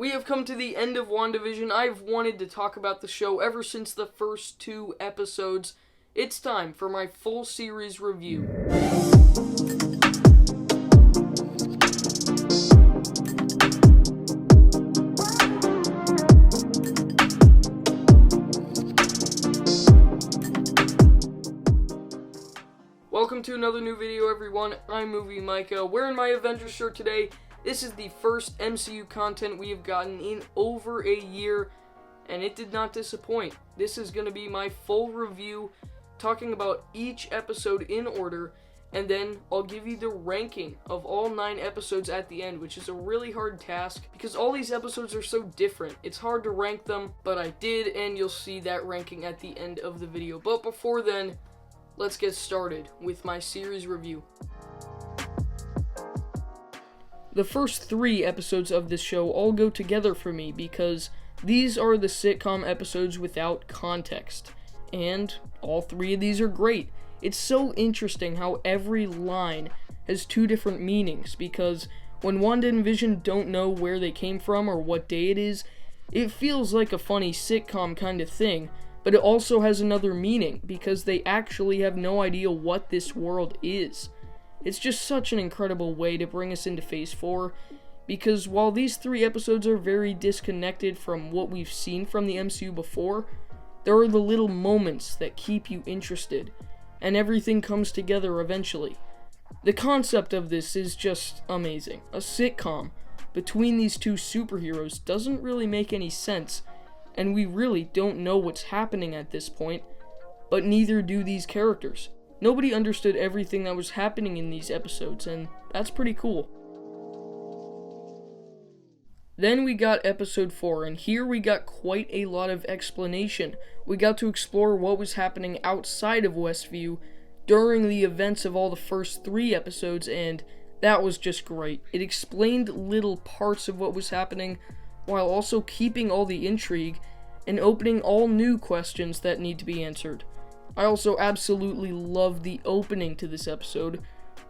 We have come to the end of WandaVision. I've wanted to talk about the show ever since the first 2 episodes. It's time for my full series review. Welcome to another new video, everyone. I'm Movie Micah, wearing my Avengers shirt today. This is the first MCU content we have gotten in over a year, and it did not disappoint. This is going to be my full review, talking about each episode in order, and then I'll give you the ranking of all 9 episodes at the end, which is a really hard task, because all these episodes are so different. It's hard to rank them, but I did, and you'll see that ranking at the end of the video. But before then, let's get started with my series review. The first 3 episodes of this show all go together for me because these are the sitcom episodes without context, and all 3 of these are great. It's so interesting how every line has 2 different meanings, because when Wanda and Vision don't know where they came from or what day it is, it feels like a funny sitcom kind of thing, but it also has another meaning because they actually have no idea what this world is. It's just such an incredible way to bring us into Phase 4, because while these 3 episodes are very disconnected from what we've seen from the MCU before, there are the little moments that keep you interested, and everything comes together eventually. The concept of this is just amazing. A sitcom between these 2 superheroes doesn't really make any sense, and we really don't know what's happening at this point, but neither do these characters. Nobody understood everything that was happening in these episodes, and that's pretty cool. Then we got episode 4, and here we got quite a lot of explanation. We got to explore what was happening outside of Westview during the events of all the first 3 episodes, and that was just great. It explained little parts of what was happening, while also keeping all the intrigue and opening all new questions that need to be answered. I also absolutely loved the opening to this episode,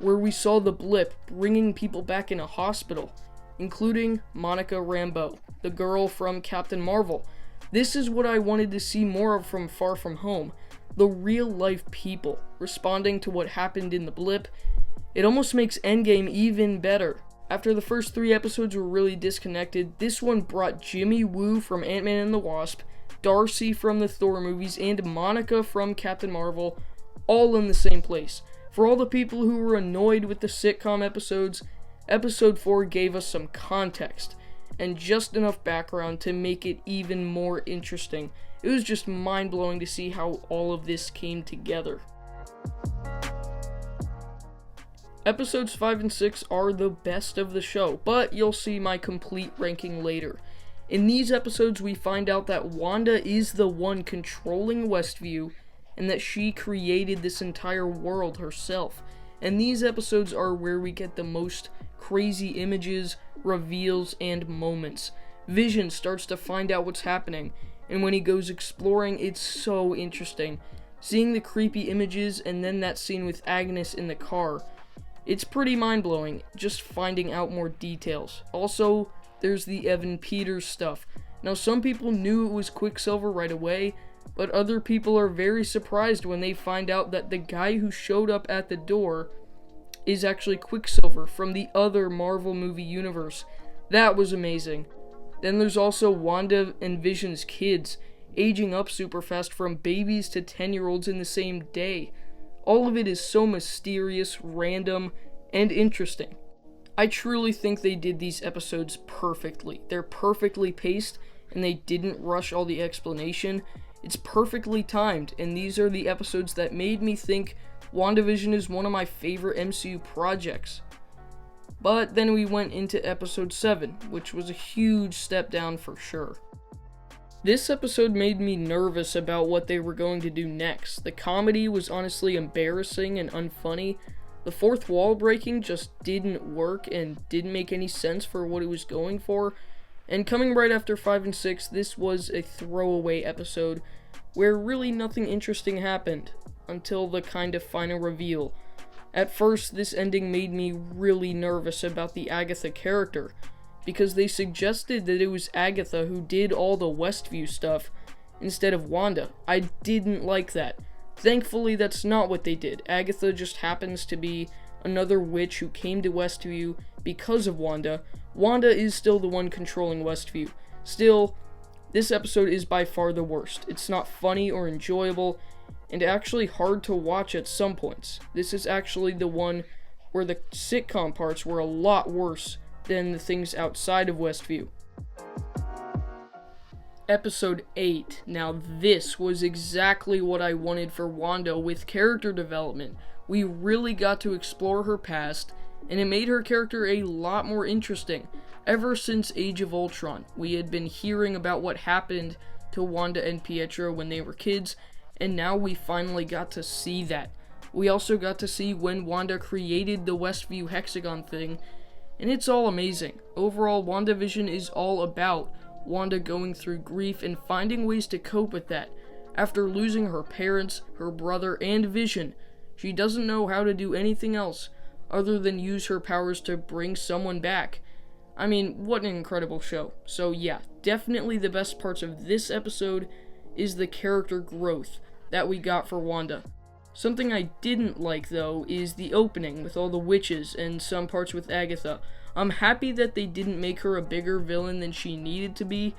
where we saw the blip bringing people back in a hospital, including Monica Rambeau, the girl from Captain Marvel. This is what I wanted to see more of from Far From Home, the real-life people responding to what happened in the blip. It almost makes Endgame even better. After the first 3 episodes were really disconnected, this one brought Jimmy Woo from Ant-Man and the Wasp, Darcy from the Thor movies, and Monica from Captain Marvel, all in the same place. For all the people who were annoyed with the sitcom episodes, episode 4 gave us some context, and just enough background to make it even more interesting. It was just mind-blowing to see how all of this came together. Episodes 5 and 6 are the best of the show, but you'll see my complete ranking later. In these episodes, we find out that Wanda is the one controlling Westview, and that she created this entire world herself. And these episodes are where we get the most crazy images, reveals, and moments. Vision starts to find out what's happening, and when he goes exploring, it's so interesting. Seeing the creepy images, and then that scene with Agnes in the car, it's pretty mind-blowing, just finding out more details. Also, there's the Evan Peters stuff. Now, some people knew it was Quicksilver right away, but other people are very surprised when they find out that the guy who showed up at the door is actually Quicksilver from the other Marvel movie universe. That was amazing. Then there's also Wanda and Vision's kids, aging up super fast from babies to 10-year-olds in the same day. All of it is so mysterious, random, and interesting. I truly think they did these episodes perfectly. They're perfectly paced, and they didn't rush all the explanation. It's perfectly timed, and these are the episodes that made me think WandaVision is one of my favorite MCU projects. But then we went into episode 7, which was a huge step down for sure. This episode made me nervous about what they were going to do next. The comedy was honestly embarrassing and unfunny. The fourth wall breaking just didn't work and didn't make any sense for what it was going for. And coming right after 5 and 6, this was a throwaway episode where really nothing interesting happened until the kind of final reveal. At first, this ending made me really nervous about the Agatha character. because they suggested that it was Agatha who did all the Westview stuff instead of Wanda. I didn't like that. Thankfully, that's not what they did. Agatha just happens to be another witch who came to Westview because of Wanda. Wanda is still the one controlling Westview. Still, this episode is by far the worst. It's not funny or enjoyable, and actually hard to watch at some points. This is actually the one where the sitcom parts were a lot worse than the things outside of Westview. Episode 8. Now this was exactly what I wanted for Wanda with character development. We really got to explore her past, and it made her character a lot more interesting. Ever since Age of Ultron, we had been hearing about what happened to Wanda and Pietro when they were kids, and now we finally got to see that. We also got to see when Wanda created the Westview hexagon thing, and it's all amazing. Overall, WandaVision is all about Wanda going through grief and finding ways to cope with that. After losing her parents, her brother, and Vision, she doesn't know how to do anything else other than use her powers to bring someone back. I mean, what an incredible show. So yeah, definitely the best parts of this episode is the character growth that we got for Wanda. Something I didn't like, though, is the opening with all the witches and some parts with Agatha. I'm happy that they didn't make her a bigger villain than she needed to be,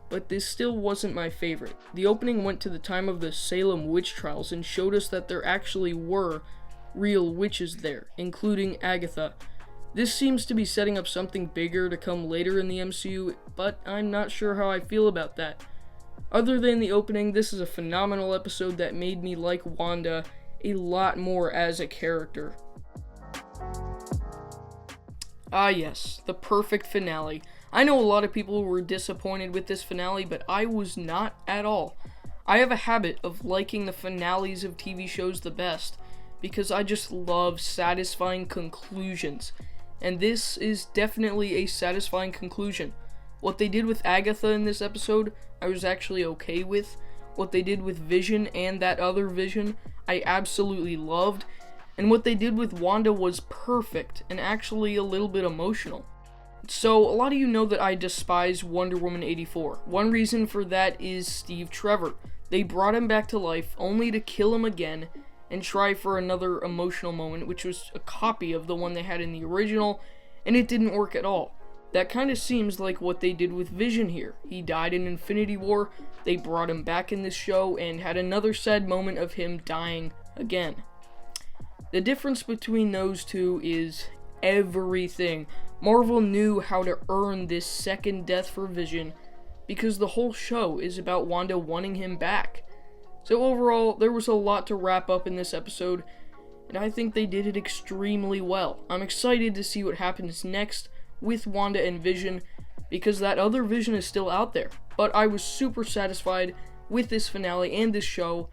but this still wasn't my favorite. The opening went to the time of the Salem witch trials and showed us that there actually were real witches there, including Agatha. This seems to be setting up something bigger to come later in the MCU, but I'm not sure how I feel about that. Other than the opening, this is a phenomenal episode that made me like Wanda a lot more as a character. Ah yes, the perfect finale. I know a lot of people were disappointed with this finale, but I was not at all. I have a habit of liking the finales of TV shows the best, because I just love satisfying conclusions. And this is definitely a satisfying conclusion. What they did with Agatha in this episode, I was actually okay with. What they did with Vision and that other Vision, I absolutely loved. And what they did with Wanda was perfect, and actually a little bit emotional. So, a lot of you know that I despise Wonder Woman 84. One reason for that is Steve Trevor. They brought him back to life only to kill him again and try for another emotional moment, which was a copy of the one they had in the original, and it didn't work at all. That kind of seems like what they did with Vision here. He died in Infinity War, they brought him back in this show, and had another sad moment of him dying again. The difference between those two is everything. Marvel knew how to earn this second death for Vision, because the whole show is about Wanda wanting him back. So overall, there was a lot to wrap up in this episode, and I think they did it extremely well. I'm excited to see what happens next with Wanda and Vision, because that other Vision is still out there. But I was super satisfied with this finale and this show.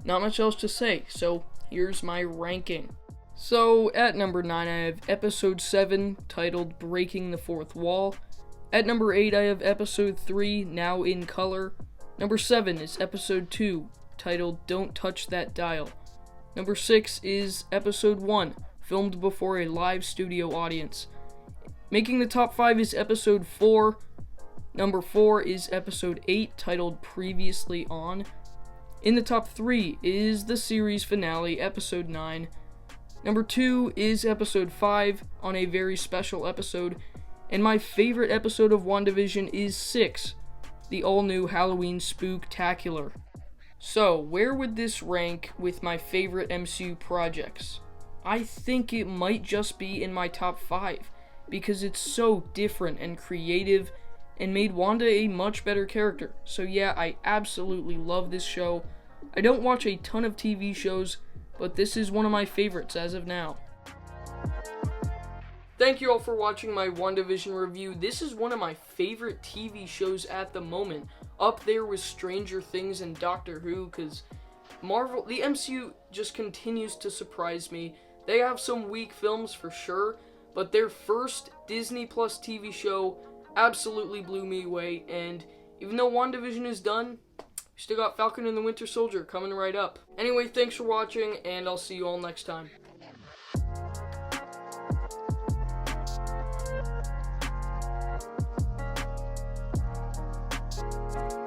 Not much else to say, so here's my ranking. So, at number 9, I have Episode 7, titled Breaking the Fourth Wall. At number 8, I have Episode 3, Now in Color. Number 7 is Episode 2, titled Don't Touch That Dial. Number 6 is Episode 1, filmed before a live studio audience. Making the top 5 is Episode 4. Number 4 is Episode 8, titled Previously On. In the top 3 is the series finale, Episode 9. Number 2 is Episode 5, on a very special episode. And my favorite episode of WandaVision is 6, the all-new Halloween Spooktacular. So, where would this rank with my favorite MCU projects? I think it might just be in my top 5, because it's so different and creative, and made Wanda a much better character. So yeah, I absolutely love this show. I don't watch a ton of TV shows, but this is one of my favorites as of now. Thank you all for watching my WandaVision review. This is one of my favorite TV shows at the moment, up there with Stranger Things and Doctor Who, because Marvel, the MCU just continues to surprise me. They have some weak films for sure, but their first Disney Plus TV show absolutely blew me away, and even though WandaVision is done, we still got Falcon and the Winter Soldier coming right up. Anyway, thanks for watching, and I'll see you all next time. you.